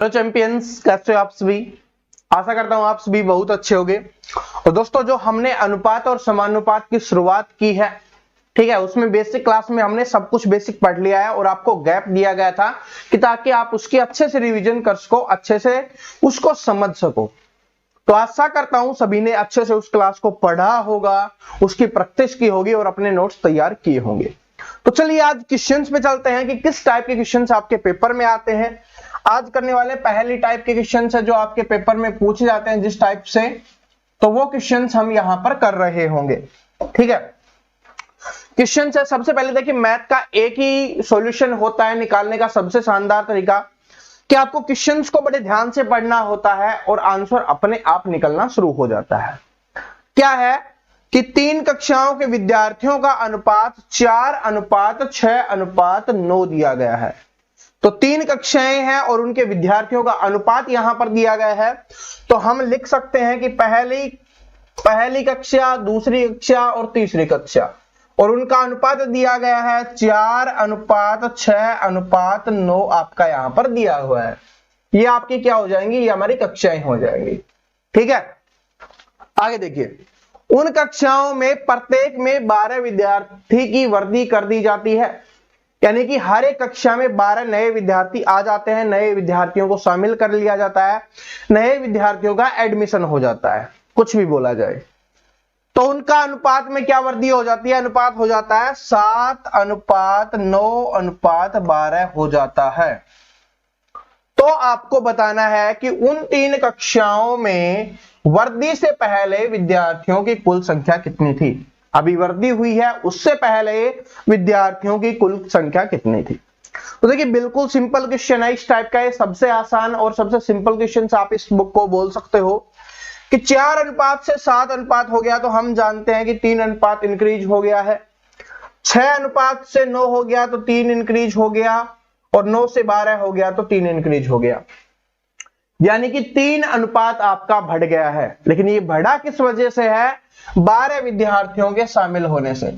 Hello champions, कैसे हो आप सभी। आशा करता हूं आप सभी बहुत अच्छे होंगे। और दोस्तों, जो हमने अनुपात और समानुपात की शुरुआत की है, ठीक है, उसमें बेसिक क्लास में हमने सब कुछ बेसिक पढ़ लिया है और आपको गैप दिया गया था कि ताकि आप उसकी अच्छे से रिवीजन कर सको, अच्छे से उसको समझ सको। तो आशा करता हूं सभी ने अच्छे से उस क्लास को पढ़ा होगा, उसकी प्रैक्टिस की होगी और अपने नोट्स तैयार किए होंगे। तो चलिए आज क्वेश्चंस पे चलते हैं कि किस टाइप के क्वेश्चंस आपके पेपर में आते हैं। आज करने वाले पहली टाइप के क्वेश्चंस है जो आपके पेपर में पूछे जाते हैं जिस टाइप से, तो वो क्वेश्चंस हम यहां पर कर रहे होंगे। ठीक है, क्वेश्चन है सबसे पहले देखिए, मैथ का एक ही सॉल्यूशन होता है निकालने का सबसे शानदार तरीका कि आपको क्वेश्चंस को बड़े ध्यान से पढ़ना होता है और आंसर अपने आप निकलना शुरू हो जाता है। क्या है कि 3 कक्षाओं के विद्यार्थियों का अनुपात 4:6:9 दिया गया है। तो 3 कक्षाएं हैं और उनके विद्यार्थियों का अनुपात यहां पर दिया गया है। तो हम लिख सकते हैं कि पहली कक्षा, दूसरी कक्षा और तीसरी कक्षा, और उनका अनुपात दिया गया है 4:6:9 आपका यहां पर दिया हुआ है। ये आपकी क्या हो जाएंगी, ये हमारी कक्षाएं हो जाएंगी। ठीक है, आगे देखिए, उन कक्षाओं में प्रत्येक में 12 विद्यार्थी की वर्दी कर दी जाती है, यानी कि हर एक कक्षा में 12 नए विद्यार्थी आ जाते हैं, नए विद्यार्थियों को शामिल कर लिया जाता है, नए विद्यार्थियों का एडमिशन हो जाता है, कुछ भी बोला जाए। तो उनका अनुपात में क्या वर्दी हो जाती है, अनुपात हो जाता है 7:9:12 हो जाता है। तो आपको बताना है कि उन 3 कक्षाओं में वर्दी से पहले विद्यार्थियों की कुल संख्या कितनी थी। अभी वर्दी हुई है, उससे पहले विद्यार्थियों की कुल संख्या कितनी थी। तो देखिए, बिल्कुल सिंपल क्वेश्चन है इस टाइप का। ये सबसे आसान और सबसे सिंपल क्वेश्चन आप इस बुक को बोल सकते हो कि 4 अनुपात से 7 अनुपात हो गया, तो हम जानते हैं कि 3 अनुपात इंक्रीज हो गया है। 6 अनुपात से 9 हो गया तो 3 इंक्रीज हो गया, और 9 से 12 हो गया तो 3 इंक्रीज हो गया, यानी कि 3 अनुपात आपका बढ़ गया है। लेकिन ये बढ़ा किस वजह से है, 12 विद्यार्थियों के शामिल होने से।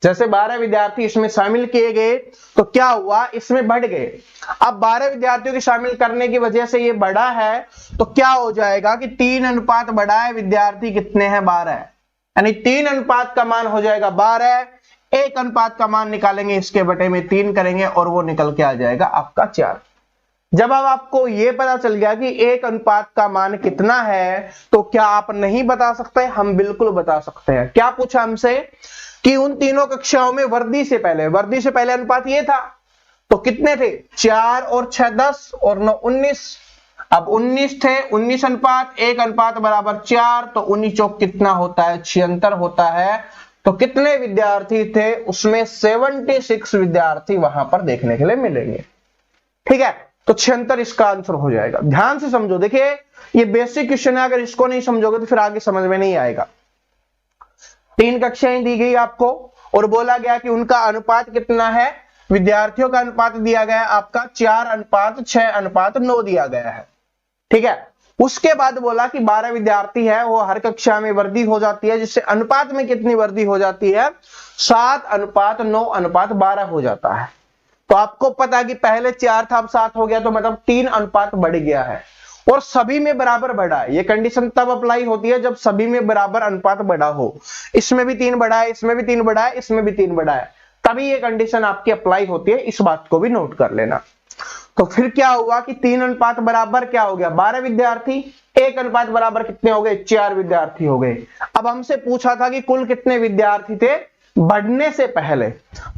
जैसे 12 विद्यार्थी इसमें शामिल किए गए तो क्या हुआ, इसमें बढ़ गए। अब 12 विद्यार्थियों के शामिल करने की वजह से ये बढ़ा है, तो क्या हो जाएगा कि 3 अनुपात बढ़ा है, विद्यार्थी कितने हैं, 12, यानी 3 अनुपात का मान हो जाएगा 12। 1 अनुपात का मान निकालेंगे, इसके बटे में 3 करेंगे और वो निकल के आ जाएगा आपका 4। जब अब आपको यह पता चल गया कि 1 अनुपात का मान कितना है, तो क्या आप नहीं बता सकते, हम बिल्कुल बता सकते हैं। क्या पूछा हमसे कि उन तीनों कक्षाओं में वर्दी से पहले अनुपात ये था, तो कितने थे, 4 और 6 10 और 9 19। अब 19 थे, 19 अनुपात 1 अनुपात बराबर 4, तो 19 चौक कितना होता है, 76 होता है। तो कितने विद्यार्थी थे, उसमें 76 विद्यार्थी वहां पर देखने के लिए मिलेंगे। ठीक है, तो 76 इसका आंसर हो जाएगा। ध्यान से समझो, देखिए ये बेसिक क्वेश्चन है, अगर इसको नहीं समझोगे तो फिर आगे समझ में नहीं आएगा। 3 कक्षाएं दी गई आपको और बोला गया कि उनका अनुपात कितना है, विद्यार्थियों का अनुपात दिया गया आपका 4:6:9 दिया गया है। ठीक है, उसके बाद बोला कि 12 विद्यार्थी है, वो हर कक्षा में वर्दी हो जाती है, जिससे अनुपात में कितनी वर्दी हो जाती है, 7:9:12 हो जाता है। तो आपको पता है कि पहले 4 था, अब 7 हो गया, तो मतलब 3 अनुपात बढ़ गया है और सभी में बराबर बढ़ा है। ये कंडीशन तब अप्लाई होती है जब सभी में बराबर अनुपात बढ़ा हो। इसमें भी 3 बढ़ा है, इसमें भी 3 बढ़ा है, इसमें भी 3 बढ़ा है, तभी ये कंडीशन आपकी अप्लाई होती है। इस बात को भी नोट कर लेना। तो फिर क्या हुआ कि 3 अनुपात बराबर क्या हो गया, 12 विद्यार्थी। 1 अनुपात बराबर कितने हो गए, 4 विद्यार्थी हो गए। अब हमसे पूछा था कि कुल कितने विद्यार्थी थे बढ़ने से पहले,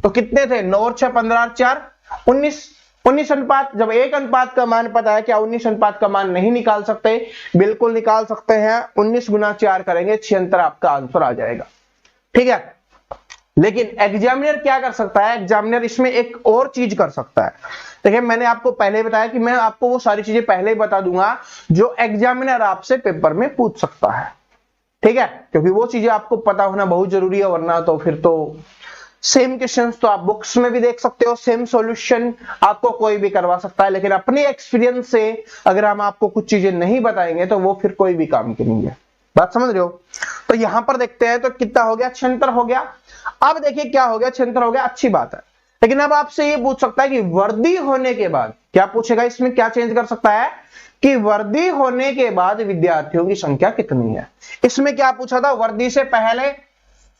तो कितने थे, 9 और 6 15 और 4 19 अनुपात। जब 1 अनुपात का मान पता है, क्या 19 अनुपात का मान नहीं निकाल सकते, बिल्कुल निकाल सकते हैं। 19 गुना 4 करेंगे, 76 आपका आंसर आ जाएगा। ठीक है, लेकिन एग्जामिनर क्या कर सकता है, एग्जामिनर इसमें एक और चीज कर सकता है। देखिए, मैंने आपको पहले बताया कि मैं आपको वो सारी चीजें पहले ही बता दूंगा जो एग्जामिनर आपसे पेपर में पूछ सकता है। ठीक है, क्योंकि वो चीजें आपको पता होना बहुत जरूरी है, वरना तो फिर तो सेम क्वेश्चंस तो आप बुक्स में भी देख सकते हो, सेम सॉल्यूशन आपको कोई भी करवा सकता है, लेकिन अपने एक्सपीरियंस से अगर हम आपको कुछ चीजें नहीं बताएंगे तो वो फिर कोई भी काम की नहीं है। बात समझ रहे हो। तो यहां पर देखते हैं, तो कितना हो गया, 76 हो गया। अब देखिए क्या हो गया, 76 हो गया, अच्छी बात है। लेकिन अब आपसे ये पूछ सकता है कि वर्दी होने के बाद क्या पूछेगा, इसमें क्या चेंज कर सकता है कि वर्दी होने के बाद विद्यार्थियों की संख्या कितनी है। इसमें क्या पूछा था, वर्दी से पहले,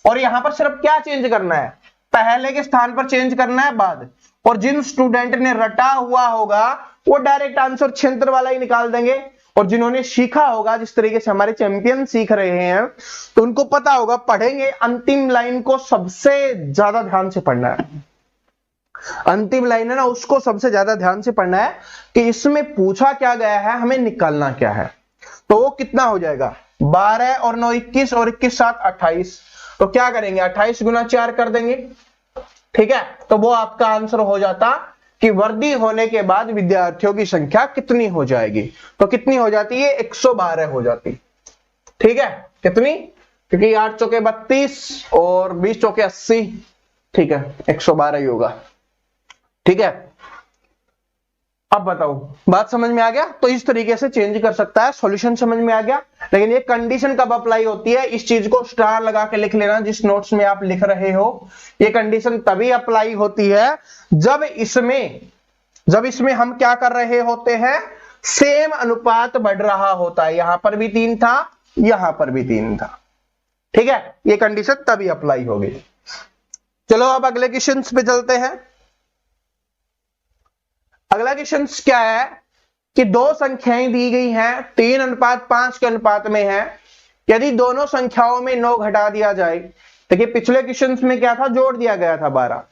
और यहां पर सिर्फ क्या चेंज करना है, पहले के स्थान पर चेंज करना है बाद, और जिन स्टूडेंट ने रटा हुआ होगा वो डायरेक्ट आंसर क्षेत्र वाला ही निकाल देंगे, और जिन्होंने सीखा होगा, जिस तरीके से हमारे चैंपियन सीख रहे हैं, तो उनको पता होगा, पढ़ेंगे, अंतिम लाइन को सबसे ज्यादा ध्यान से पढ़ना है। अंतिम लाइन है ना, उसको सबसे ज्यादा ध्यान से पढ़ना है कि इसमें पूछा क्या गया है, हमें निकालना क्या है। तो वो कितना हो जाएगा, 12 और 9 21 और 21 7 28। तो क्या करेंगे, 28 गुना 4 कर देंगे, ठीक है। तो वो आपका आंसर हो जाता कि वर्दी होने के बाद विद्यार्थियों की संख्या कितनी हो जाएगी। तो कितनी हो जाती है, 112 हो जाती, ठीक है। कितनी, क्योंकि 8 चौके 32 और 20 चौके 80, ठीक है, 112 ही होगा, ठीक है। अब बताओ, बात समझ में आ गया। तो इस तरीके से चेंज कर सकता है, सॉल्यूशन समझ में आ गया। लेकिन ये कंडीशन कब अप्लाई होती है, इस चीज को स्टार लगा के लिख लेना जिस नोट्स में आप लिख रहे हो। ये कंडीशन तभी अप्लाई होती है जब इसमें हम क्या कर रहे होते हैं, सेम अनुपात बढ़ रहा होता है। यहां पर भी 3 था, यहां पर भी 3 था, ठीक है। ये कंडीशन तभी अप्लाई होगी। चलो अब अगले क्वेश्चन पे चलते हैं। अगला क्वेश्चन क्या है कि दो संख्याएं दी गई हैं, 3:5 के अनुपात में है। यदि दोनों संख्याओं में 9 घटा दिया जाए, देखिए पिछले क्वेश्चन में क्या था, जोड़ दिया गया था 12,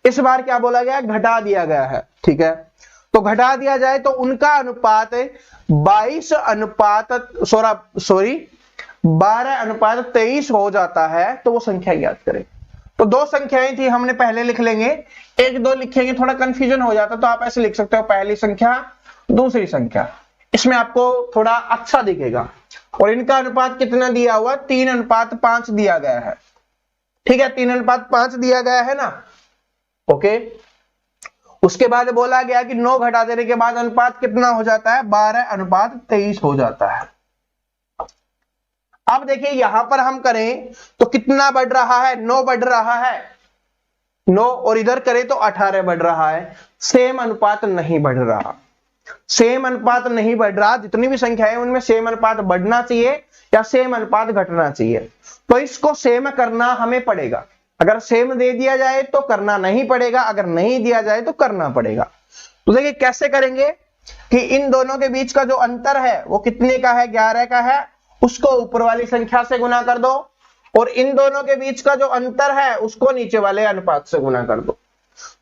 इस बार क्या बोला गया, घटा दिया गया है, ठीक है। तो घटा दिया जाए तो उनका अनुपात 12:23 हो जाता है। तो वो संख्या याद करें। तो दो संख्याएं थी, हमने पहले लिख लेंगे, 1 2 लिखेंगे थोड़ा कंफ्यूजन हो जाता, तो आप ऐसे लिख सकते हो, पहली संख्या दूसरी संख्या, इसमें आपको थोड़ा अच्छा दिखेगा। और इनका अनुपात कितना दिया हुआ, 3:5 दिया गया है, ठीक है, 3:5 दिया गया है ना, ओके। उसके बाद बोला गया कि 9 घटा देने के बाद अनुपात कितना हो जाता है, 12:23 हो जाता है। अब देखिए यहां पर हम करें तो कितना बढ़ रहा है, 9 बढ़ रहा है, 9, और इधर करें तो 18 बढ़ रहा है। सेम अनुपात नहीं बढ़ रहा, सेम अनुपात नहीं बढ़ रहा। जितनी भी संख्या है उनमें सेम अनुपात बढ़ना चाहिए या सेम अनुपात घटना चाहिए। तो इसको सेम करना हमें पड़ेगा। अगर सेम दे दिया जाए तो करना नहीं पड़ेगा, अगर नहीं दिया जाए तो करना पड़ेगा। तो देखिए कैसे करेंगे कि इन दोनों के बीच का जो अंतर है वो कितने का है, 11 का है, उसको ऊपर वाली संख्या से गुना कर दो, और इन दोनों के बीच का जो अंतर है उसको नीचे वाले अनुपात से गुना कर दो।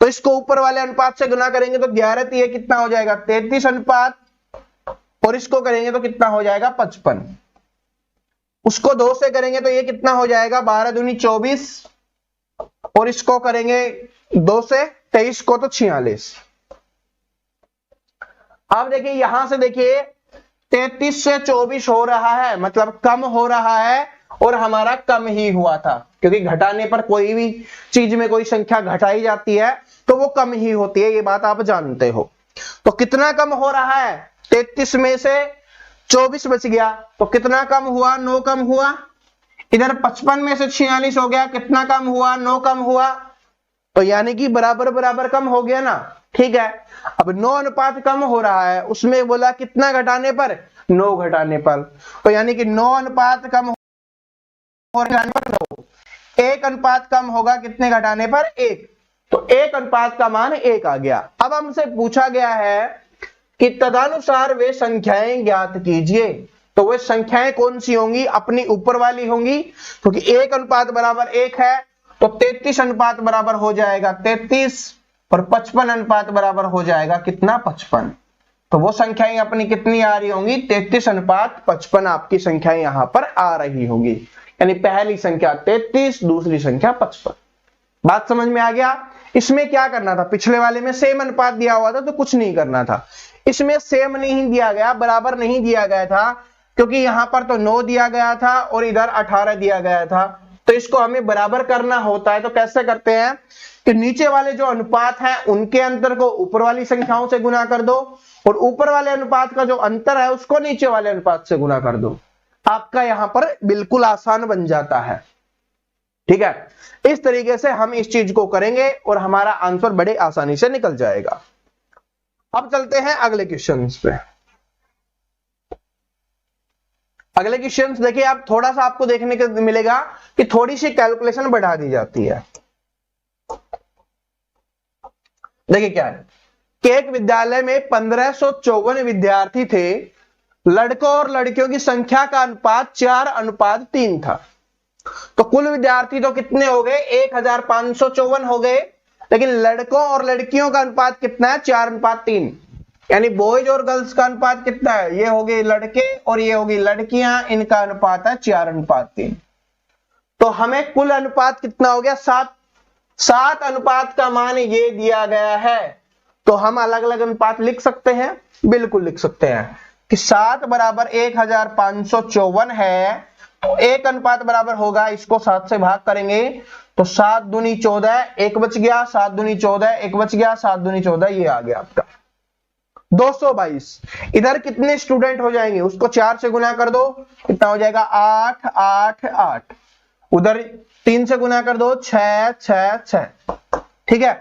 तो इसको ऊपर वाले अनुपात से गुना करेंगे तो 11 ये कितना हो जाएगा, 33 अनुपात, और इसको करेंगे तो कितना हो जाएगा, 55। उसको 2 से करेंगे तो ये कितना हो जाएगा, 12 दूनी 24, और इसको करेंगे 2 से 23 को तो 46। अब देखिए यहां से देखिए 33 से 24 हो रहा है, मतलब कम हो रहा है, और हमारा कम ही हुआ था, क्योंकि घटाने पर कोई भी चीज में कोई संख्या घटाई जाती है तो वो कम ही होती है, ये बात आप जानते हो। तो कितना कम हो रहा है, 33 में से 24 बच गया, तो कितना कम हुआ, 9 कम हुआ। इधर 55 में से 46 हो गया, कितना कम हुआ, 9 कम हुआ। तो यानी कि बराबर बराबर कम हो गया ना, ठीक है। अब 9 अनुपात कम हो रहा है, उसमें बोला कितना घटाने पर, 9 घटाने पर। तो यानी कि 9 अनुपात कम हो घटाने पर 9, 1 अनुपात कम होगा कितने घटाने पर, 1। तो 1 अनुपात का मान 1 आ गया। अब हमसे पूछा गया है कि तदनुसार वे संख्याएं ज्ञात कीजिए। तो वे संख्याएं कौन सी होंगी, अपनी ऊपर वाली होंगी, क्योंकि 1 अनुपात बराबर 1 है, तो 33 अनुपात बराबर हो जाएगा 33, और 55 अनुपात बराबर हो जाएगा कितना, 55। तो वो संख्याएं अपनी कितनी आ रही होंगी, 33 अनुपात 55 आपकी संख्याएं यहां पर आ रही होंगी। यानी पहली संख्या 33, दूसरी संख्या 55। बात समझ में आ गया। इसमें क्या करना था, पिछले वाले में सेम अनुपात दिया हुआ था तो कुछ नहीं करना था। इसमें सेम नहीं दिया गया, बराबर नहीं दिया गया था, क्योंकि यहां पर तो 9 दिया गया था और इधर 18 दिया गया था। तो इसको हमें बराबर करना होता है। तो कैसे करते हैं कि नीचे वाले जो अनुपात हैं उनके अंतर को ऊपर वाली संख्याओं से गुना कर दो, और ऊपर वाले अनुपात का जो अंतर है उसको नीचे वाले अनुपात से गुना कर दो। आपका यहां पर बिल्कुल आसान बन जाता है। ठीक है, इस तरीके से हम इस चीज को करेंगे और हमारा आंसर बड़े आसानी से निकल जाएगा। अब चलते हैं अगले क्वेश्चन पे। अगले क्वेश्चन देखिए, आप थोड़ा सा आपको देखने को मिलेगा कि थोड़ी सी कैलकुलेशन बढ़ा दी जाती है। देखिए क्या है कि एक विद्यालय में 1554 विद्यार्थी थे, लड़कों और लड़कियों की संख्या का अनुपात 4:3 था। तो कुल विद्यार्थी तो कितने हो गए, 1554 हो गए, लेकिन लड़कों और लड़कियों का अनुपात कितना है, 4:3। यानी बॉयज और गर्ल्स का अनुपात कितना है, ये हो गए लड़के और ये होगी लड़कियां, इनका अनुपात है 4:3। तो हमें कुल अनुपात कितना हो गया, 7। 7 अनुपात का मान ये दिया गया है। तो हम अलग अलग अनुपात लिख सकते हैं, बिल्कुल लिख सकते हैं कि 7 बराबर 1554 है। तो एक अनुपात बराबर होगा, इसको 7 से भाग करेंगे तो 7 दूनी 14, एक बच गया, 7 दूनी 14, एक बच गया, 7 दूनी 14, ये आ गया आपका 222। इधर कितने स्टूडेंट हो जाएंगे, उसको 4 से गुना कर दो, कितना हो जाएगा 8 8 8। उधर 3 से गुना कर दो, 6 6 6। ठीक है,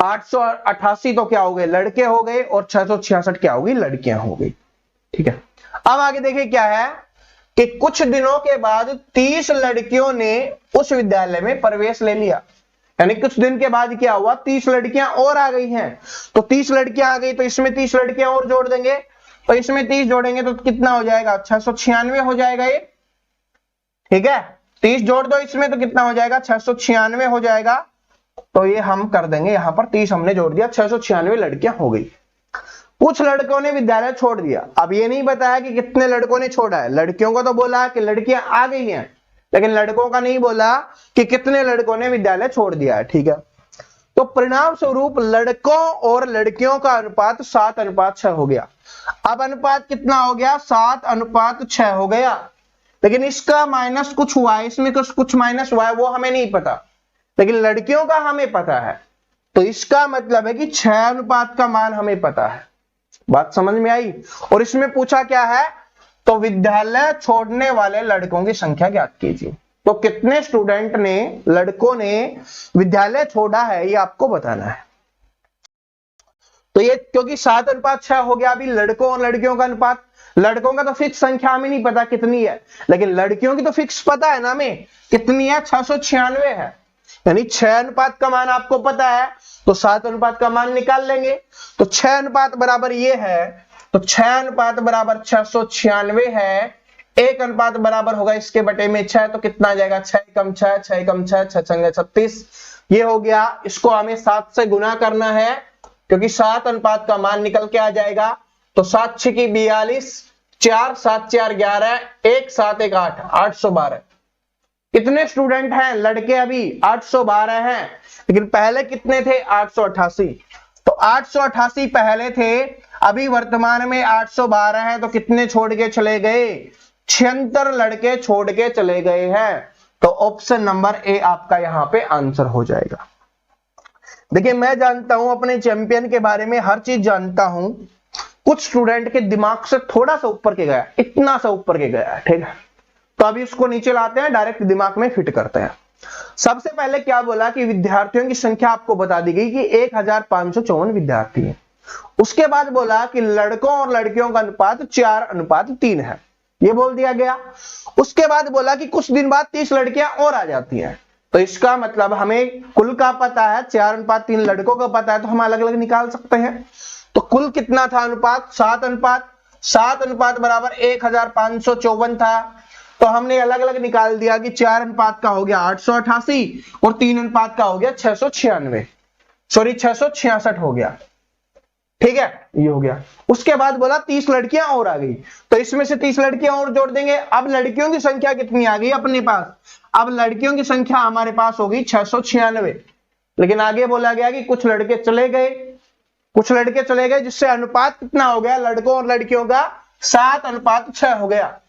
888 तो क्या हो गए, लड़के हो गए, और 666 क्या होगी, लड़कियां हो गई। ठीक है, अब आगे देखिए क्या है कि कुछ दिनों के बाद 30 लड़कियों ने उस विद्यालय में प्रवेश ले लिया। यानी कुछ दिन के बाद क्या हुआ, 30 लड़कियां और आ गई हैं। तो 30 लड़कियां आ गई तो इसमें 30 लड़कियां और जोड़ देंगे, तो इसमें 30 जोड़ेंगे तो कितना हो जाएगा, 696 हो जाएगा ये। ठीक है, 30 जोड़ दो इसमें तो कितना हो जाएगा, 696 हो जाएगा। तो ये हम कर देंगे, यहां पर 30 हमने जोड़ दिया, 696 लड़कियां हो गई। कुछ लड़कों ने विद्यालय छोड़ दिया। अब ये नहीं बताया कि कितने लड़कों ने छोड़ा है। लड़कियों को तो बोला कि लड़कियां आ गई हैं, लेकिन लड़कों का नहीं बोला कि कितने लड़कों ने विद्यालय छोड़ दिया है। ठीक है, तो परिणाम स्वरूप लड़कों और लड़कियों का अनुपात 7:6 हो गया। अब अनुपात कितना हो गया, 7:6 हो गया। लेकिन इसका माइनस कुछ हुआ है, इसमें कुछ माइनस हुआ है, वो हमें नहीं पता, लेकिन लड़कियों का हमें पता है। तो इसका मतलब है कि 6 अनुपात का मान हमें पता है। बात समझ में आई। और इसमें पूछा क्या है, तो विद्यालय छोड़ने वाले लड़कों की संख्या ज्ञात कीजिए। तो कितने स्टूडेंट ने, लड़कों ने विद्यालय छोड़ा है, ये आपको बताना है। तो ये क्योंकि 7:6 हो गया, अभी लड़कों और लड़कियों का अनुपात, लड़कों का तो फिक्स संख्या हमें नहीं पता कितनी है, लेकिन लड़कियों की तो फिक्स पता है ना हमें कितनी है, 696 है। यानी 6 अनुपात का मान आपको पता है, तो 7 अनुपात का मान निकाल लेंगे। तो 6 अनुपात बराबर ये है, तो 6 अनुपात बराबर 696 है। एक अनुपात बराबर होगा इसके बटे में 6, तो कितना आ जाएगा, 6 कम 6, 6 कम 6, 6 छंगे 36। ये हो गया। इसको हमें 7 से गुना करना है, क्योंकि 7 अनुपात का मान निकल के आ जाएगा। तो 7 6 की 42, 4 7 4 11, 1 7 1 8, 812। कितने स्टूडेंट हैं, लड़के अभी 812 हैं, लेकिन पहले कितने थे, 888। तो 888 पहले थे, अभी वर्तमान में 812 हैं। तो कितने छोड़ के चले गए, 76 लड़के छोड़ के चले गए हैं। तो ऑप्शन नंबर ए आपका यहां पे आंसर हो जाएगा। देखिए, मैं जानता हूं अपने चैंपियन के बारे में, हर चीज जानता हूं। कुछ स्टूडेंट के दिमाग से थोड़ा सा ऊपर के गया, इतना सा ऊपर के गया है। ठीक है, तो अभी उसको नीचे लाते हैं, डायरेक्ट दिमाग में फिट करते हैं। सबसे पहले क्या बोला कि विद्यार्थियों की संख्या आपको बता दी गई कि 1554 विद्यार्थी हैं। उसके बाद बोला कि लड़कों और लड़कियों का अनुपात 4:3 है, ये बोल दिया गया। उसके बाद बोला कि कुछ दिन बाद 30 लड़कियां और आ जाती हैं। तो इसका मतलब हमें कुल का पता है, 4:3 लड़कों का पता है, तो हम अलग अलग निकाल सकते हैं। तो कुल कितना था अनुपात, 7 अनुपात। 7 अनुपात बराबर 1554 था। तो हमने अलग अलग निकाल दिया कि 4 अनुपात का हो गया 888 और 3 अनुपात का हो गया 696, सॉरी 666 हो गया। ठीक है, ये हो गया। उसके बाद बोला 30 लड़कियां और आ गई, तो इसमें से 30 लड़कियां और जोड़ देंगे। अब लड़कियों की संख्या कितनी आ गई अपने पास, अब लड़कियों की संख्या हमारे पास होगी 696। लेकिन आगे बोला गया कि कुछ लड़के चले गए, कुछ लड़के चले गए, जिससे अनुपात कितना हो गया, लड़कों और लड़कियों का 7:6 हो गया।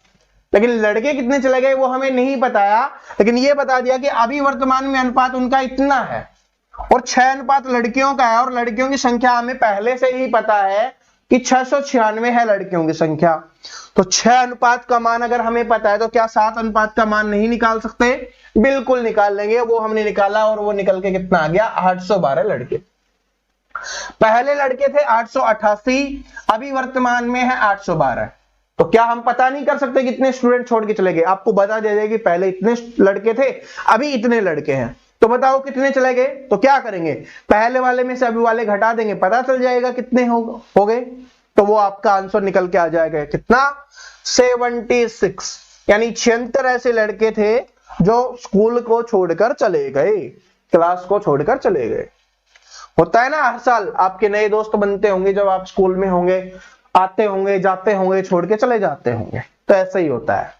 लेकिन लड़के कितने चले गए वो हमें नहीं बताया, लेकिन ये बता दिया कि अभी वर्तमान में अनुपात उनका इतना है और 6 अनुपात लड़कियों का है, और लड़कियों की संख्या हमें पहले से ही पता है, कि 696 है लड़कियों की संख्या, तो 6 अनुपात का मान अगर हमें पता है तो क्या 7 अनुपात का मान नहीं निकाल सकते? बिल्कुल निकाल लेंगे। वो हमने निकाला और वो निकल के कितना आ गया? 812 लड़के। पहले लड़के थे 888, अभी वर्तमान में है 812। तो क्या हम पता नहीं कर सकते कितने स्टूडेंट छोड़ के चले गए? आपको बता दिया जाए कि पहले इतने लड़के थे, अभी इतने लड़के हैं, तो बताओ कितने चले गए? तो क्या करेंगे? पहले वाले में से अभी वाले घटा देंगे, पता चल जाएगा कितने हो गए। तो वो आपका आंसर निकल के आ जाएगा कितना? 76। यानी 76 ऐसे लड़के थे जो स्कूल को छोड़कर चले गए, क्लास को छोड़कर चले गए। होता है ना, हर साल आपके नए दोस्त बनते होंगे, जब आप स्कूल में होंगे, आते होंगे, जाते होंगे, छोड़ के चले जाते होंगे, तो ऐसा ही होता है।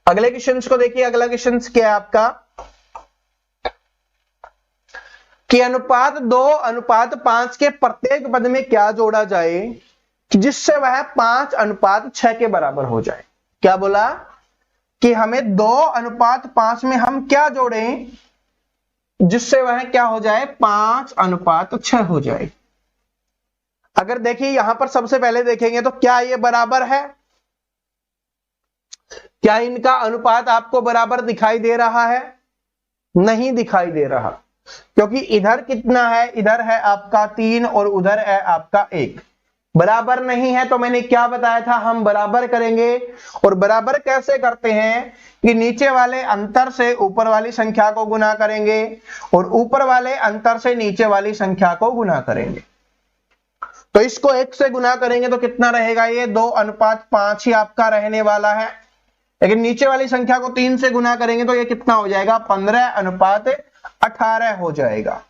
अगले क्वेश्चन को देखिए। अगला क्वेश्चन क्या है आपका कि अनुपात 2 अनुपात 5 के प्रत्येक पद में क्या जोड़ा जाए कि जिससे वह 5 अनुपात 6 के बराबर हो जाए। क्या बोला कि हमें 2 अनुपात 5 में हम क्या जोड़ें जिससे वह क्या हो जाए? 5 अनुपात 6 हो जाए। अगर देखिए यहां पर सबसे पहले देखेंगे तो क्या ये बराबर है? क्या इनका अनुपात आपको बराबर दिखाई दे रहा है? नहीं दिखाई दे रहा, क्योंकि इधर कितना है? इधर है आपका 3 और उधर है आपका 1। बराबर नहीं है, तो मैंने क्या बताया था? हम बराबर करेंगे। और बराबर कैसे करते हैं कि नीचे वाले अंतर से ऊपर वाली संख्या को गुना करेंगे और ऊपर वाले अंतर से नीचे वाली संख्या को गुना करेंगे। तो इसको 1 से गुना करेंगे तो कितना रहेगा? ये 2 अनुपात 5 ही आपका रहने वाला है। लेकिन नीचे वाली संख्या को 3 से गुना करेंगे तो ये कितना हो जाएगा? 15 अनुपात 18 हो जाएगा।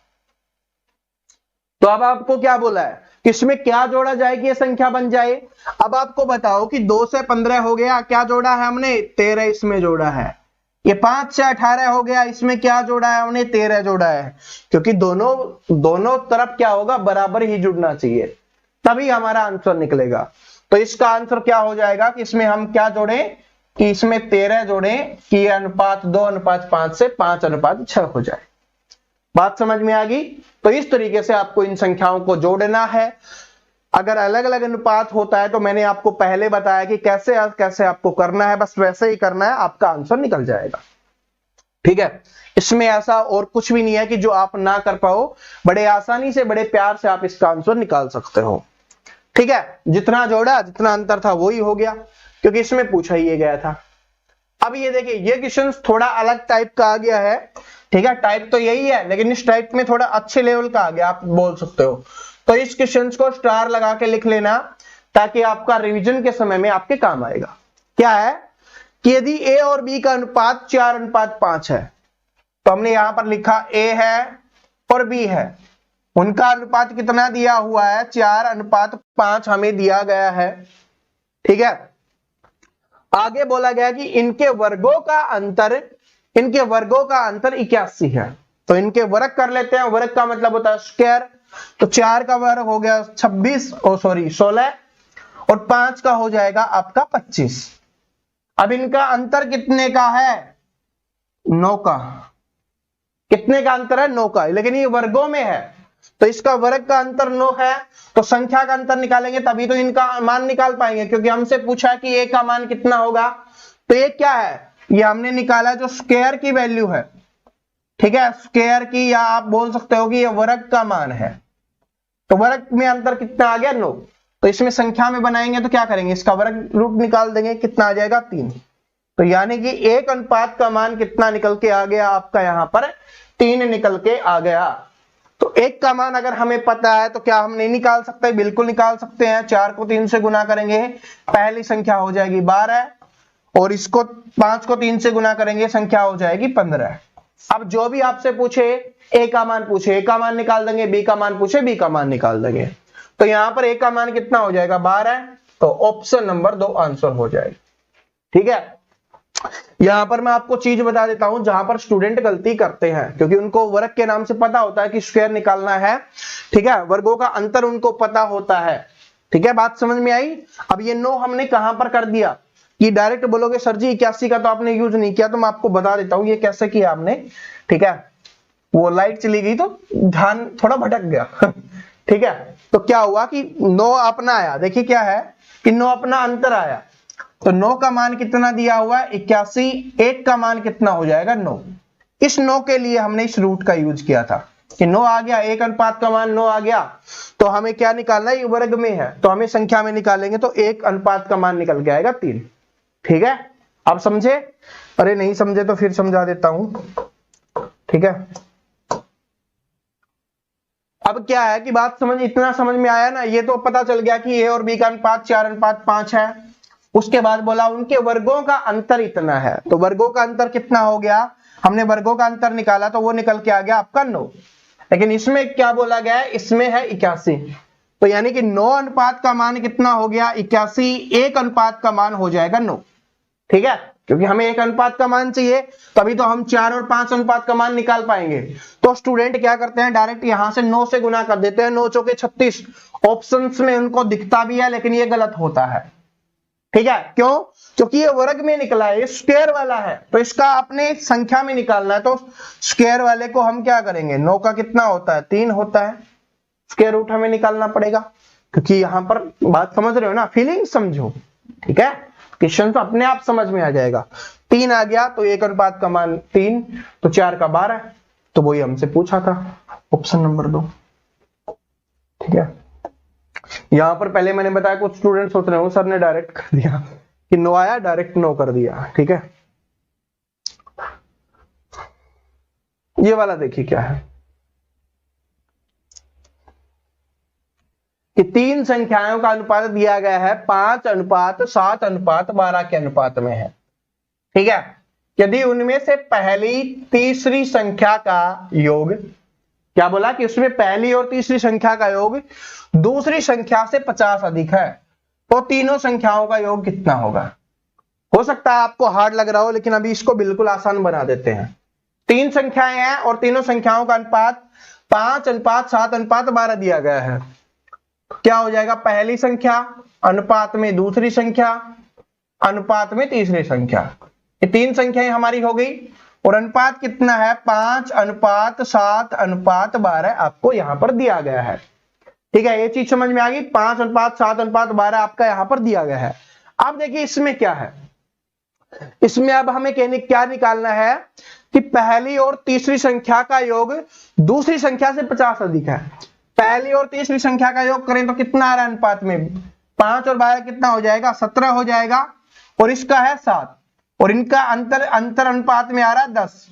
तो अब आपको क्या बोला है कि इसमें क्या जोड़ा जाए कि ये संख्या बन जाए? अब आपको बताओ कि 2 से 15 हो गया, क्या जोड़ा है हमने? 13 इसमें जोड़ा है। ये 5 से 18 हो गया, इसमें क्या जोड़ा है हमने? 13 जोड़ा है। क्योंकि दोनों तरफ क्या होगा? बराबर ही जुड़ना चाहिए, तभी हमारा आंसर निकलेगा। तो इसका आंसर क्या हो जाएगा कि इसमें हम क्या जोड़ें कि इसमें 13 जोड़ें कि ये अनुपात 2 अनुपात 5 से 5 अनुपात 6 हो जाए। बात समझ में आ गई? तो इस तरीके से आपको इन संख्याओं को जोड़ना है। अगर अलग अलग अनुपात होता है तो मैंने आपको पहले बताया कि कैसे कैसे आपको करना है, बस वैसे ही करना है, आपका आंसर निकल जाएगा। ठीक है, इसमें ऐसा और कुछ भी नहीं है कि जो आप ना कर पाओ। बड़े आसानी से, बड़े प्यार से आप इसका आंसर निकाल सकते हो। ठीक है, जितना जोड़ा, जितना अंतर था वही हो गया, क्योंकि इसमें पूछा ही ये गया था। अब ये देखिए, ये क्वेश्चन थोड़ा अलग टाइप का आ गया है। ठीक है, टाइप तो यही है, लेकिन इस टाइप में थोड़ा अच्छे लेवल का आ गया, आप बोल सकते हो। तो इस क्वेश्चन को स्टार लगा के लिख लेना, ताकि आपका रिवीजन के समय में आपके काम आएगा। क्या है कि यदि ए और बी का अनुपात 4 अनुपात 5 है, तो हमने यहां पर लिखा ए है और बी है, उनका अनुपात कितना दिया हुआ है? 4 अनुपात 5 हमें दिया गया है। ठीक है, आगे बोला गया कि इनके वर्गों का अंतर 81 है। तो इनके वर्ग कर लेते हैं। वर्ग का मतलब होता है स्क्वायर। तो 4 का वर्ग हो गया 16 और 5 का हो जाएगा आपका 25। अब इनका अंतर कितने का है? 9 का। कितने का अंतर है? 9 का। लेकिन ये वर्गों में है, तो इसका वर्ग का अंतर 9 है, तो संख्या का अंतर निकालेंगे तभी तो इनका मान निकाल पाएंगे, क्योंकि हमसे पूछा कि ए का मान कितना होगा। तो ये क्या है? ये हमने निकाला जो स्क्वायर की वैल्यू है। ठीक है, स्क्वायर की, या आप बोल सकते हो कि ये वर्ग का मान है। तो वर्ग में अंतर कितना आ गया? 9। तो इसमें संख्या में बनाएंगे तो क्या करेंगे? इसका वर्ग रूट निकाल देंगे, कितना आ जाएगा? 3। तो यानी कि 1 अनुपात का मान कितना निकल के आ गया आपका? यहां पर 3 निकल के आ गया। तो 1 का मान अगर हमें पता है तो क्या हम नहीं निकाल सकते? बिल्कुल निकाल सकते हैं। 4 को 3 से गुना करेंगे, पहली संख्या हो जाएगी 12, और इसको 5 को 3 से गुना करेंगे, संख्या हो जाएगी 15। अब जो भी आपसे पूछे, ए का मान पूछे, ए का मान निकाल देंगे, बी का मान पूछे, बी का मान निकाल देंगे। तो यहां पर ए का मान कितना हो जाएगा? 12। तो ऑप्शन नंबर 2 आंसर हो जाएगा। ठीक है, यहां पर मैं आपको चीज बता देता हूं जहां पर स्टूडेंट गलती करते हैं, क्योंकि उनको वर्ग के नाम से पता होता है कि स्क्वायर निकालना है। ठीक है, वर्गों का अंतर उनको पता होता है। ठीक है, बात समझ में आई? अब ये 9 हमने कहां पर कर दिया कि डायरेक्ट बोलोगे सर जी 81 का तो आपने यूज नहीं किया, तो मैं आपको बता देता हूं ये कैसे किया आपने। ठीक है, वो लाइट चली गई तो ध्यान थोड़ा भटक गया। ठीक है, तो क्या हुआ कि 9 अपना आया, देखिए क्या है कि 9 अपना अंतर आया, तो 9 का मान कितना दिया हुआ है 81, 1 का मान कितना हो जाएगा 9। इस 9 के लिए हमने इस रूट का यूज किया था कि 9 आ गया, 1 अनुपात का मान 9 आ गया, तो हमें क्या निकालना है, ये वर्ग में है तो हमें संख्या में निकालेंगे, तो 1 अनुपात का मान निकल के आएगा 3। ठीक है, आप समझे? अरे नहीं समझे तो फिर समझा देता हूं। ठीक है, अब क्या है कि बात समझ, इतना समझ में आया ना, ये तो पता चल गया कि ए और बी का अनुपात 4:5 है। उसके बाद बोला उनके वर्गों का अंतर इतना है, तो वर्गों का अंतर कितना हो गया, हमने वर्गों का अंतर निकाला तो वो निकल के आ गया आपका 9। लेकिन इसमें क्या बोला गया है, इसमें है 81, तो यानी कि 9 अनुपात का मान कितना हो गया 81, 1 अनुपात का मान हो जाएगा 9। ठीक है, क्योंकि हमें 1 अनुपात का मान चाहिए, तभी तो हम 4 और 5 अनुपात का मान निकाल पाएंगे। तो स्टूडेंट क्या करते हैं, डायरेक्ट यहां से 9 से गुना कर देते हैं, 9 चौके 36। ऑप्शंस में उनको दिखता भी है लेकिन ये गलत होता है। ठीक है, क्यों? क्योंकि ये वर्ग में निकला है, ये स्क्वायर वाला है, तो इसका अपने संख्या में निकालना है, तो स्क्वायर वाले को हम क्या करेंगे, 9 का कितना होता है 3 होता है, स्क्वायर रूट हमें निकालना पड़ेगा, क्योंकि यहां पर बात समझ रहे हो ना, फीलिंग समझो। ठीक है, क्वेश्चन तो अपने आप समझ में आ जाएगा। 3 आ गया तो 1 अनुपात का मान 3, तो 4 का 12, तो वही हमसे पूछा था, ऑप्शन नंबर 2। ठीक है, यहां पर पहले मैंने बताया कुछ स्टूडेंट सोच रहे हो सर ने डायरेक्ट कर दिया कि 9 आया डायरेक्ट 9 कर दिया। ठीक है, ये वाला देखिए क्या है कि 3 संख्याओं का अनुपात दिया गया है 5:7:12 के अनुपात में है। ठीक है, यदि उनमें से पहली तीसरी संख्या का योग, क्या बोला कि उसमें पहली और तीसरी संख्या का योग दूसरी संख्या से 50 अधिक है, तो तीनों संख्याओं का योग कितना होगा। हो सकता है आपको हार्ड लग रहा हो, लेकिन अभी इसको बिल्कुल आसान बना देते हैं। 3 संख्याएं हैं और तीनों संख्याओं का अनुपात 5:7:12 दिया गया है। क्या हो जाएगा, पहली संख्या अनुपात में दूसरी संख्या अनुपात में तीसरी संख्या, ये 3 संख्याएं हमारी हो गई, और अनुपात कितना है 5:7:12 आपको यहां पर दिया गया है। ठीक है, ये चीज समझ में आ गई, 5:7:12 आपका यहां पर दिया गया है। अब देखिए इसमें क्या है, इसमें अब हमें क्या निकालना है कि पहली और तीसरी संख्या का योग दूसरी संख्या से 50 अधिक है। पहली और तीसरी संख्या का योग करें तो कितना आ रहा है अनुपात में, 5 और 12 कितना हो जाएगा 17 हो जाएगा, और इसका है 7, और इनका अंतर अनुपात में आ रहा है 10।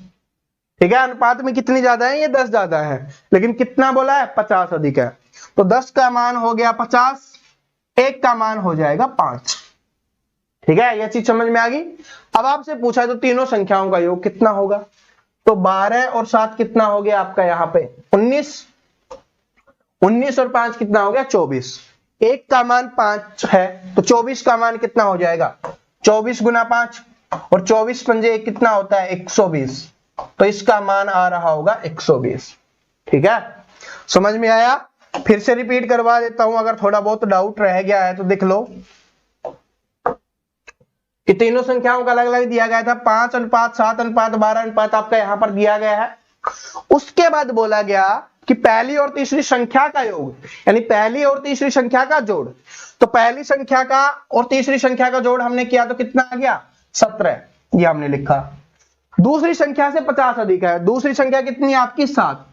ठीक है, अनुपात में कितनी ज्यादा है, ये 10 ज्यादा है, लेकिन कितना बोला है 50 अधिक है, तो 10 का मान हो गया 50, 1 का मान हो जाएगा 5। ठीक है, यह चीज समझ में आ गई। अब आपसे पूछा तो तीनों संख्याओं का योग कितना होगा, तो 12 और 7 कितना हो गया आपका यहाँ पे 19, 19 और 5 कितना हो गया 24, 1 का मान 5 है, तो 24 का मान कितना हो जाएगा 24 गुना 5, और 24 पंजे 1 कितना होता है 120, तो इसका मान आ रहा होगा 120। ठीक है, समझ में आया? फिर से रिपीट करवा देता हूं, अगर थोड़ा बहुत डाउट रह गया है तो देख लो कि तीनों संख्याओं का अलग अलग दिया गया था, 5:7:12 आपका यहां पर दिया गया है। उसके बाद बोला गया कि पहली और तीसरी संख्या का योग, यानी पहली और तीसरी संख्या का जोड़, तो पहली संख्या का और तीसरी संख्या का जोड़ हमने किया तो कितना आ गया 17, ये हमने लिखा। दूसरी संख्या से 50 अधिक है, दूसरी संख्या कितनी है आपकी 7,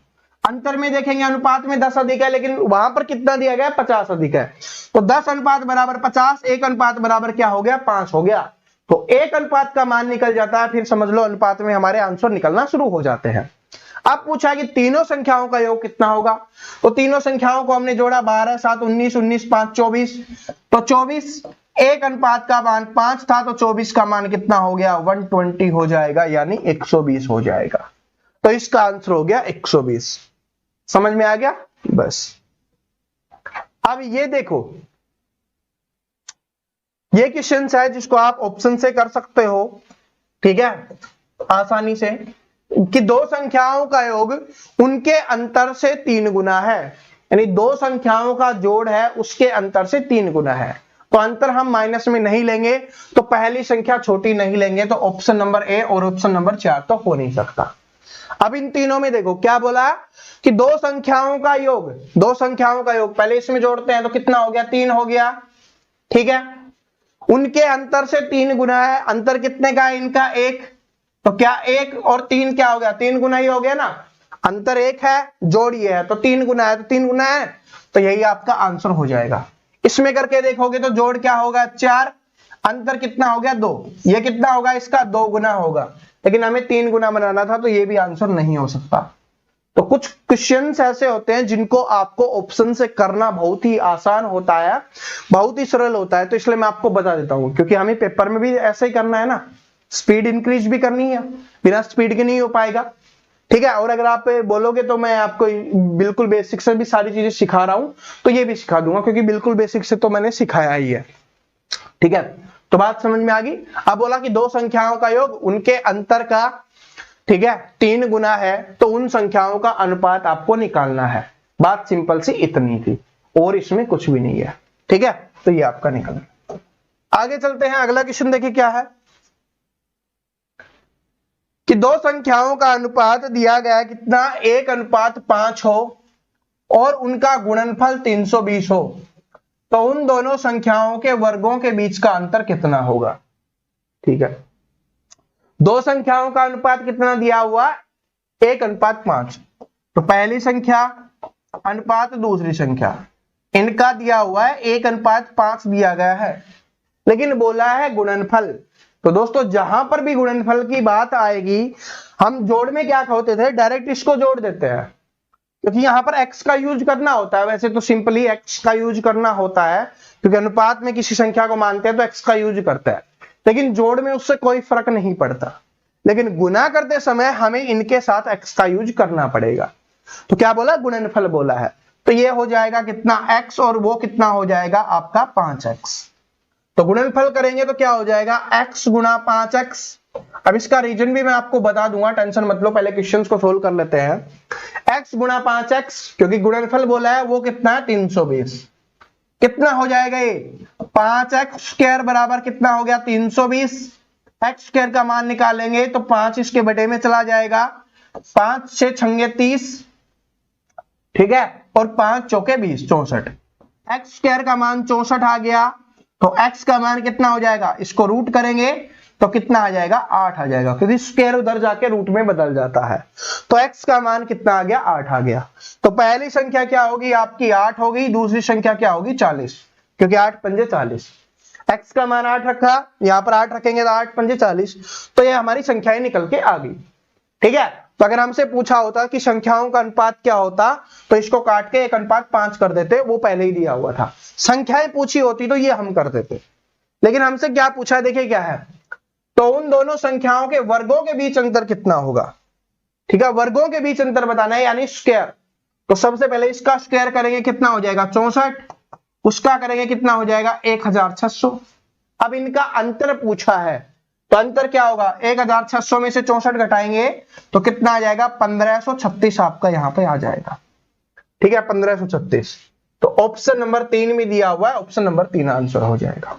अंतर में देखेंगे अनुपात में 10 अधिक है, लेकिन वहां पर कितना दिया गया 50 अधिक है, तो 10 अनुपात बराबर 50, 1 अनुपात बराबर क्या हो गया 5 हो गया, तो 1 अनुपात का मान निकल जाता है। फिर समझ लो अनुपात में हमारे आंसर निकलना शुरू हो जाते हैं। अब पूछा कि तीनों संख्याओं का योग कितना होगा, तो तीनों संख्याओं को हमने जोड़ा 12, 7, 19, 19, 5, 24, तो 24, 1 अनुपात का मान 5 था, तो 24 का मान कितना हो गया 120 हो जाएगा, यानी 120 हो जाएगा, तो इसका आंसर हो गया 120। समझ में आ गया? बस अब ये देखो, ये क्वेश्चन है जिसको आप ऑप्शन से कर सकते हो। ठीक है, आसानी से, कि दो संख्याओं का योग उनके अंतर से 3 गुना है, यानी दो संख्याओं का जोड़ है उसके अंतर से 3 गुना है, तो अंतर हम माइनस में नहीं लेंगे, तो पहली संख्या छोटी नहीं लेंगे, तो ऑप्शन नंबर ए और ऑप्शन नंबर 4 तो हो नहीं सकता। अब इन तीनों में देखो क्या बोला कि दो संख्याओं का योग, पहले इसमें जोड़ते हैं तो कितना हो गया, 3 हो गया। ठीक है, उनके अंतर से 3 गुना है, अंतर कितने का है इनका, 1। तो क्या 1 और 3 क्या हो गया, 3 गुना ही हो गया ना, अंतर 1 है, जोड़ ये है तो 3 गुना है, तो 3 गुना है, तो यही आपका आंसर हो जाएगा। इसमें करके देखोगे तो जोड़ क्या होगा, 4, अंतर कितना हो गया, 2, ये कितना होगा इसका, 2 गुना होगा, लेकिन हमें 3 गुना बनाना था तो ये भी आंसर नहीं हो सकता। तो कुछ क्वेश्चंस ऐसे होते हैं जिनको आपको ऑप्शन से करना बहुत ही आसान होता है, बहुत ही सरल होता है, तो इसलिए मैं आपको बता देता हूं, क्योंकि हमें पेपर में भी ऐसा ही करना है ना, स्पीड इंक्रीज भी करनी है, बिना स्पीड के नहीं हो पाएगा। ठीक है, और अगर आप बोलोगे तो मैं आपको बिल्कुल बेसिक से भी सारी चीजें सिखा रहा हूं, तो ये भी सिखा दूंगा, क्योंकि बिल्कुल बेसिक से तो मैंने सिखाया ही है। ठीक है, तो बात समझ में आ गई। अब बोला कि दो संख्याओं का योग उनके अंतर का, ठीक है, 3 गुना है, तो उन संख्याओं का अनुपात आपको निकालना है। बात सिंपल सी इतनी थी, और इसमें कुछ भी नहीं है। ठीक है, तो ये आपका निकलना। आगे चलते हैं, अगला क्वेश्चन देखिए क्या है कि दो संख्याओं का अनुपात दिया गया है कितना, 1:5 हो और उनका गुणनफल 320 हो, तो उन दोनों संख्याओं के वर्गों के बीच का अंतर कितना होगा। ठीक है, दो संख्याओं का अनुपात कितना दिया हुआ, 1:5, तो पहली संख्या अनुपात दूसरी संख्या, इनका दिया हुआ है 1:5 दिया गया है, लेकिन बोला है गुणनफल। तो दोस्तों जहां पर भी गुणनफल की बात आएगी, हम जोड़ में क्या होते थे, डायरेक्ट इसको जोड़ देते हैं, क्योंकि यहां पर x का यूज करना होता है। वैसे तो सिंपली x का यूज करना होता है, क्योंकि अनुपात में किसी संख्या को मानते हैं तो x का यूज करता है, लेकिन जोड़ में उससे कोई फर्क नहीं पड़ता। लेकिन गुना करते समय हमें इनके साथ x का यूज करना पड़ेगा। तो क्या बोला, गुणनफल बोला है, तो ये हो जाएगा कितना, x, और वो कितना हो जाएगा आपका 5x। तो गुणनफल करेंगे तो क्या हो जाएगा, x गुणा 5x। अब इसका रीजन भी मैं आपको बता दूंगा, टेंशन मत लो, पहले क्वेश्चंस को सोल्व कर लेते हैं। x गुणा 5x, क्योंकि गुणनफल बोला है, वो कितना है 320, कितना हो जाएगा ये, 5x स्क्वायर बराबर कितना हो गया 320। x स्क्वायर का मान निकालेंगे तो 5 इसके बटे में चला जाएगा, 5 6 छंगे 30, ठीक है, और 5 चौके 20, 64। x स्क्वायर का मान 64 आ गया, तो x का मान कितना हो जाएगा, इसको रूट करेंगे तो कितना आ जाएगा, 8 आ जाएगा, क्योंकि स्क्वायर उधर जाके रूट में बदल जाता है। तो x का मान कितना आ गया, 8 आ गया। तो पहली संख्या क्या होगी आपकी, 8 होगी, दूसरी संख्या क्या होगी, 40, क्योंकि 8 पंजे 40। x का मान 8 रखा, यहां पर 8 रखेंगे तो 8 पंजे 40, तो ये हमारी संख्याएं निकल के आ गई। ठीक है, तो अगर हमसे पूछा होता कि संख्याओं का अनुपात क्या होता, तो इसको काट के 1:5 कर देते, वो पहले ही दिया हुआ था। संख्याएं पूछी होती तो ये हम कर देते, लेकिन हमसे क्या पूछा है, देखिए क्या है, तो उन दोनों संख्याओं के वर्गों के बीच अंतर कितना होगा। ठीक है, वर्गों के बीच अंतर बताना है, यानी स्क्वायर। तो सबसे पहले इसका स्क्वायर करेंगे, कितना हो जाएगा 64, उसका करेंगे कितना हो जाएगा 1600। अब इनका अंतर पूछा है, तो अंतर क्या होगा, 1600 में से 64 घटाएंगे तो कितना आ जाएगा, 1536 आपका यहां पे आ जाएगा। ठीक है, 1536। तो ऑप्शन नंबर 3 में दिया हुआ है, ऑप्शन नंबर 3 आंसर हो जाएगा।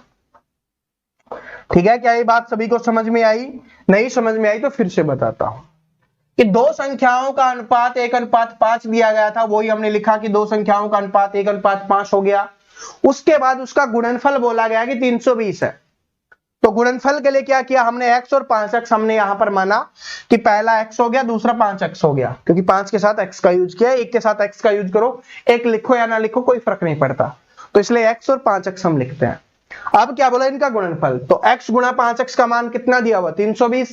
ठीक है, क्या ये बात सभी को समझ में आई, नहीं समझ में आई तो फिर से बताता हूं कि दो संख्याओं का अनुपात 1:5 दिया गया था, वही हमने लिखा कि दो संख्याओं का अनुपात 1:5 हो गया। उसके बाद उसका गुणनफल बोला गया कि 320 है। तो गुणनफल के लिए क्या किया हमने, x और 5x हमने यहां पर माना कि पहला x हो गया, दूसरा 5x हो गया, क्योंकि 5 के साथ x का यूज किया, एक के साथ x का यूज करो, एक लिखो या ना लिखो कोई फर्क नहीं पड़ता, तो इसलिए x और 5x हम लिखते हैं। अब क्या बोला इनका गुणनफल, तो x गुणा 5x का मान कितना दिया हुआ 320,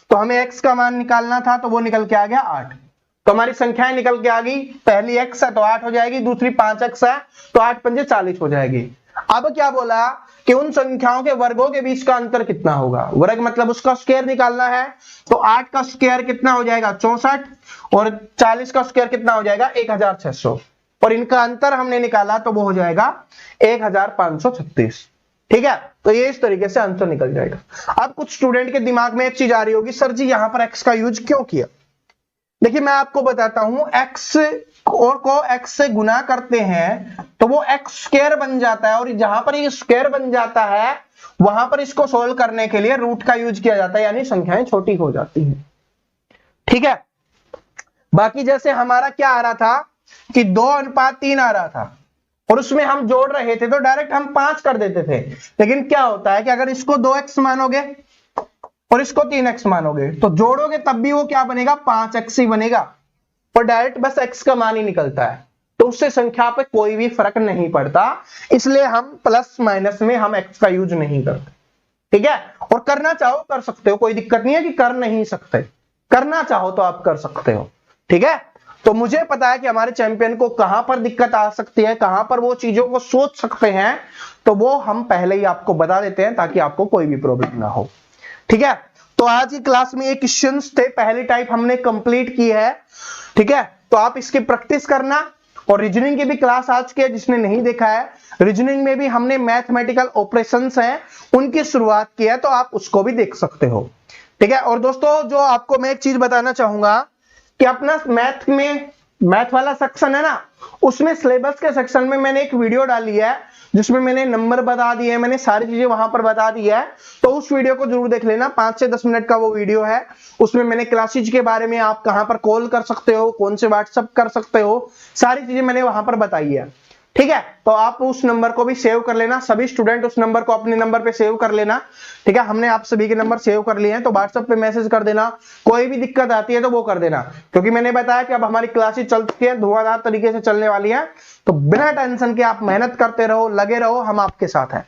तो हमें x का मान निकालना था, तो वो निकल के आ गया 8। तो हमारी संख्याएं निकल के आ गई, पहली x है तो 8 हो जाएगी, दूसरी 5x है तो 8 पंजे 40 हो जाएगी। अब क्या बोला कि उन संख्याओं के वर्गों के बीच का अंतर कितना होगा, वर्ग मतलब उसका स्क्वायर निकालना है, तो 8 का स्क्वायर कितना हो जाएगा 64, और 40 का स्क्वायर कितना हो जाएगा 1600, और इनका अंतर हमने निकाला तो वो हो जाएगा 1536। ठीक है, तो ये इस तरीके से आंसर निकल जाएगा। अब कुछ स्टूडेंट के दिमाग में एक चीज आ रही होगी, सर जी यहां पर x का यूज क्यों किया। देखिए मैं आपको बताता हूं, x और को x से गुना करते हैं तो वो x स्क्वायर बन जाता है, और जहां पर ये स्क्वायर बन जाता है वहां पर इसको सोल्व करने के लिए रूट का यूज किया जाता है, यानी संख्याएं छोटी हो जाती हैं। ठीक है, बाकी जैसे हमारा क्या आ रहा था कि 2:3 आ रहा था और उसमें हम जोड़ रहे थे तो डायरेक्ट हम 5 कर देते थे। लेकिन क्या होता है कि अगर इसको 2x मानोगे और इसको 3x मानोगे तो जोड़ोगे तब भी वो क्या बनेगा, 5x ही बनेगा और डायरेक्ट बस x का मान ही निकलता है। तो उससे संख्या पे कोई भी फर्क नहीं पड़ता, इसलिए हम प्लस माइनस में हम x का यूज नहीं करते। ठीक है, और करना चाहो कर सकते हो, कोई दिक्कत नहीं है कि कर नहीं सकते, करना चाहो तो आप कर सकते हो। ठीक है, तो मुझे पता है कि हमारे चैंपियन को कहां पर दिक्कत आ सकती है, कहां पर वो चीजों को सोच सकते हैं, तो वो हम पहले ही आपको बता देते हैं ताकि आपको कोई भी प्रॉब्लम ना हो। ठीक है, तो आज की क्लास में ये क्वेश्चंस थे, पहली टाइप हमने कंप्लीट की है। ठीक है, तो आप इसकी प्रैक्टिस करना और रीजनिंग की भी क्लास आज की है, जिसने नहीं देखा है रीजनिंग में भी हमने मैथमेटिकल ऑपरेशंस हैं उनकी शुरुआत की है, तो आप उसको भी देख सकते हो। ठीक है, और दोस्तों जो आपको मैं एक चीज बताना चाहूंगा कि अपना मैथ में मैथ वाला सेक्शन है ना, उसमें सिलेबस के सेक्शन में मैंने एक वीडियो डाली है जिसमें मैंने नंबर बता दिए, मैंने सारी चीजें वहां पर बता दी है, तो उस वीडियो को जरूर देख लेना। 5 से 10 मिनट का वो वीडियो है, उसमें मैंने क्लासेज के बारे में, आप कहां पर कॉल कर सकते हो, कौन से व्हाट्सएप कर सकते हो, सारी चीजें मैंने वहां पर बताई है। ठीक है, तो आप उस नंबर को भी सेव कर लेना, सभी स्टूडेंट उस नंबर को अपने नंबर पे सेव कर लेना। ठीक है, हमने आप सभी के नंबर सेव कर लिए हैं, तो व्हाट्सएप पे मैसेज कर देना, कोई भी दिक्कत आती है तो वो कर देना, क्योंकि मैंने बताया कि अब हमारी क्लासेस चल चुकी है, धुआंधार तरीके से चलने वाली है। तो बिना टेंशन के आप मेहनत करते रहो, लगे रहो, हम आपके साथ हैं।